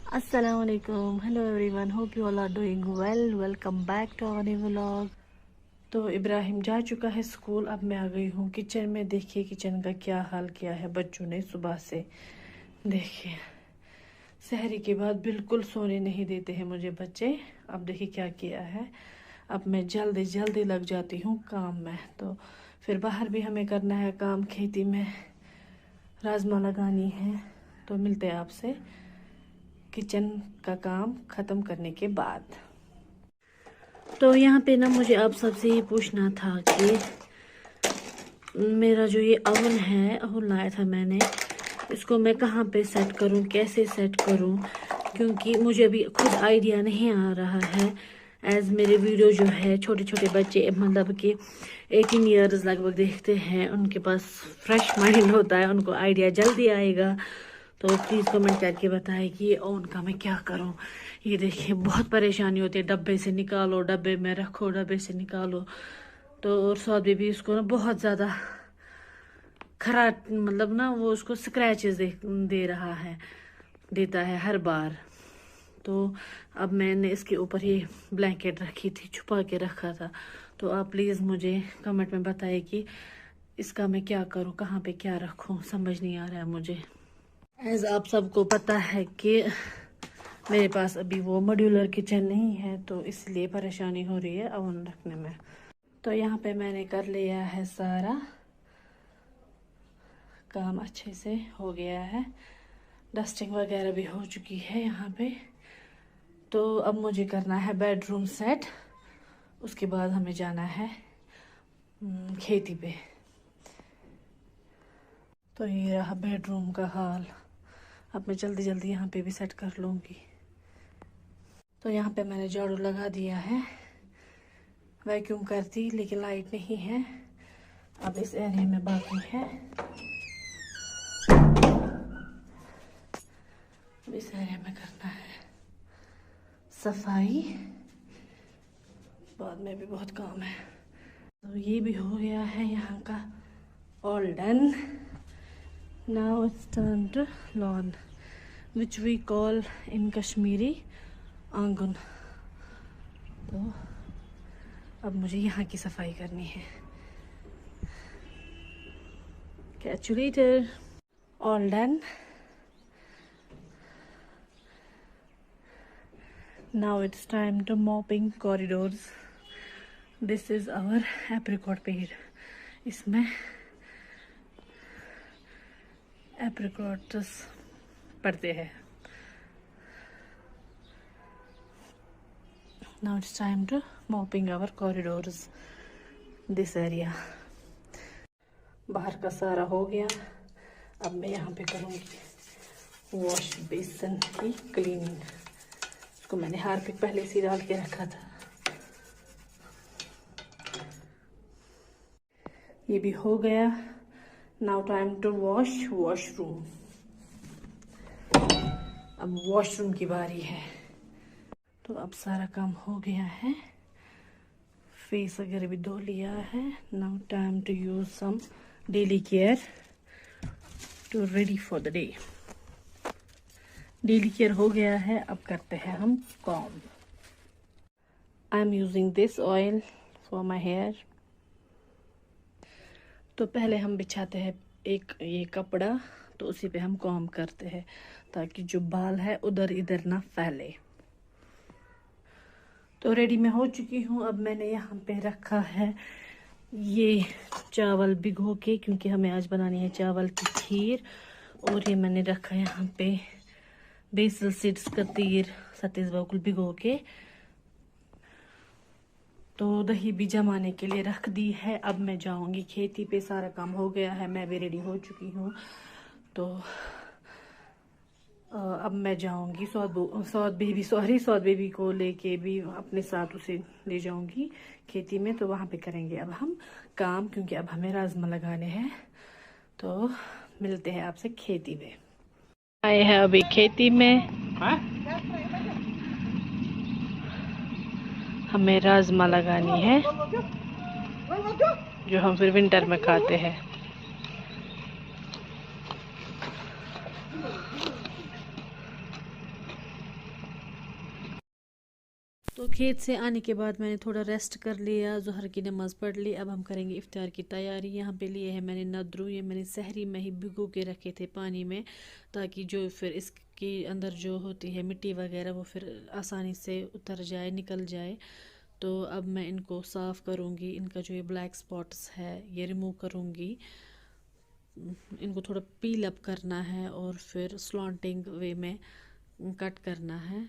Assalamualaikum. Hello everyone. Hope you all are doing well. Welcome back to our new vlog. तो इब्राहिम जा चुका है school. अब मैं आ गई हूँ किचन में। देखिए किचन का क्या हाल किया है बच्चों ने सुबह से। देखिए सहरी के बाद बिल्कुल सोने नहीं देते हैं मुझे बच्चे। अब देखिए क्या किया है। अब मैं जल्दी जल्दी लग जाती हूँ काम में। तो फिर बाहर भी हमें करना है काम, खेती में राजमा लगानी है। तो मिलते हैं आपसे किचन का काम ख़त्म करने के बाद। तो यहाँ पे ना मुझे आप सबसे ये पूछना था कि मेरा जो ये ओवन है, ओवन लाया था मैंने, इसको मैं कहाँ पे सेट करूँ, कैसे सेट करूँ, क्योंकि मुझे अभी खुद आइडिया नहीं आ रहा है। एज मेरे वीडियो जो है छोटे छोटे बच्चे मतलब कि 18 ईयर्स लगभग देखते हैं, उनके पास फ्रेश माइंड होता है, उनको आइडिया जल्दी आएगा। तो प्लीज़ कमेंट करके बताएं कि ओवन का मैं क्या करूं। ये देखिए बहुत परेशानी होती है, डब्बे से निकालो, डब्बे में रखो, डब्बे से निकालो। तो और स्वाद भी उसको ना बहुत ज़्यादा खराब मतलब ना वो उसको स्क्रैचेस दे रहा है, देता है हर बार। तो अब मैंने इसके ऊपर ये ब्लैंकेट रखी थी, छुपा के रखा था। तो आप प्लीज़ मुझे कमेंट में बताइए कि इसका मैं क्या करूं, कहाँ पे क्या रखूं, समझ नहीं आ रहा है मुझे। एज आप सबको पता है कि मेरे पास अभी वो मॉड्यूलर किचन नहीं है, तो इसलिए परेशानी हो रही है ओवन रखने में। तो यहाँ पे मैंने कर लिया है सारा काम, अच्छे से हो गया है, डस्टिंग वगैरह भी हो चुकी है यहाँ पे। तो अब मुझे करना है बेडरूम सेट, उसके बाद हमें जाना है खेती पे। तो ये रहा बेडरूम का हाल। अब मैं जल्दी जल्दी यहाँ पे भी सेट कर लूँगी। तो यहाँ पे मैंने झाड़ू लगा दिया है, वैक्यूम करती, लेकिन लाइट नहीं है। अब इस एरिया में बाकी है, अब इस एरिया में करना है सफाई, बाद में भी बहुत काम है। तो ये भी हो गया है यहाँ का all done. Now it's turn to lawn which we call in Kashmiri aangan. तो अब मुझे यहाँ की सफाई करनी है। Catch you later. All done. Now it's time to mopping corridors. This is our apricot पेड़, इसमें apricots पड़ते हैं। Now it's time to mopping our corridors. This area. बाहर का सारा हो गया। अब मैं यहाँ पे करूँगी वॉश बेसन की क्लीनिंग। इसको मैंने हार्पिक पहले से डाल के रखा था। ये भी हो गया। Now time to wash washroom. अब वॉशरूम की बारी है। तो अब सारा काम हो गया है, फेस वगैरह भी धो लिया है। Now time to use some daily care to ready for the day. Daily care हो गया है, अब करते हैं हम comb. I am using this oil for my hair. तो पहले हम बिछाते हैं एक ये कपड़ा, तो उसी पे हम कॉम करते हैं ताकि जो बाल है उधर इधर ना फैले। तो रेडी मैं हो चुकी हूँ। अब मैंने यहाँ पे रखा है ये चावल भिगो के, क्योंकि हमें आज बनानी है चावल की खीर। और ये मैंने रखा है यहाँ पे बेसल सीड्स का तीर सतीश बाकुल भिगो के। तो दही भी जमाने के लिए रख दी है। अब मैं जाऊंगी खेती पे, सारा काम हो गया है, मैं भी रेडी हो चुकी हूँ। तो अब मैं जाऊंगी सौद बेबी को लेके भी अपने साथ उसे ले जाऊंगी खेती में। तो वहां पे करेंगे अब हम काम, क्योंकि अब हमें राजमा लगाने हैं। तो मिलते हैं आपसे खेती में। आए हैं अभी खेती में। हमें राजमा लगानी है, जो हम फिर विंटर में खाते हैं। तो खेत से आने के बाद मैंने थोड़ा रेस्ट कर लिया, ज़ोहर की नमाज़ पढ़ ली। अब हम करेंगे इफ्तार की तैयारी। यहाँ पे लिए है मैंने नद्रू, ये मैंने सहरी में ही भिगो के रखे थे पानी में, ताकि जो फिर इसके अंदर जो होती है मिट्टी वगैरह वो फिर आसानी से उतर जाए, निकल जाए। तो अब मैं इनको साफ़ करूँगी, इनका जो ये ब्लैक स्पॉट्स है ये रिमूव करूँगी। इनको थोड़ा पील अप करना है और फिर स्लॉन्टिंग वे में कट करना है।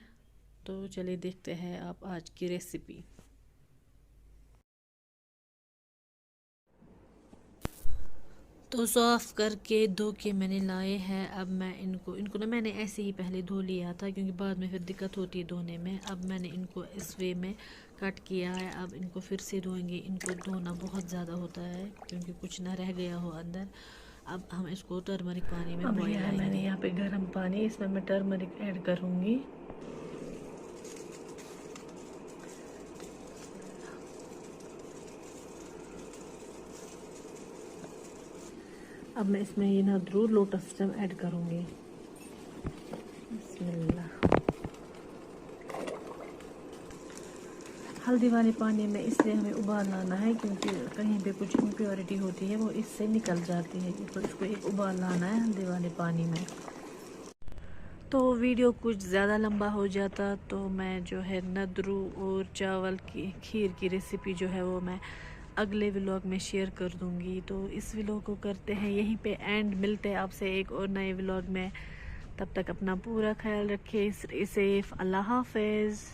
तो चलिए देखते हैं आप आज की रेसिपी। तो साफ़ करके धो के मैंने लाए हैं। अब मैं इनको ना मैंने ऐसे ही पहले धो लिया था, क्योंकि बाद में फिर दिक्कत होती है धोने में। अब मैंने इनको इस वे में कट किया है। अब इनको फिर से धोएंगे। इनको धोना बहुत ज़्यादा होता है क्योंकि कुछ ना रह गया हो अंदर। अब हम इसको टर्मरिक पानी में बॉईल है मैंने करेंगे। यहाँ पे गर्म पानी, इसमें मैं टर्मरिक ऐड करूँगी। अब मैं इसमें ये नद्रू लोटस स्टेम ऐड करूँगी। बिस्मिल्लाह। हल्दी वाले पानी में इसलिए हमें उबाल लाना है क्योंकि कहीं पे कुछ इम्प्योरिटी होती है वो इससे निकल जाती है, तो इसको एक उबाल लाना है हल्दी वाले पानी में। तो वीडियो कुछ ज़्यादा लंबा हो जाता तो मैं जो है नद्रू और चावल की खीर की रेसिपी जो है वो मैं अगले व्लॉग में शेयर कर दूंगी। तो इस व्लॉग को करते हैं यहीं पे एंड। मिलते हैं आपसे एक और नए व्लॉग में। तब तक अपना पूरा ख्याल रखिए। सेफ। अल्लाह हाफिज़।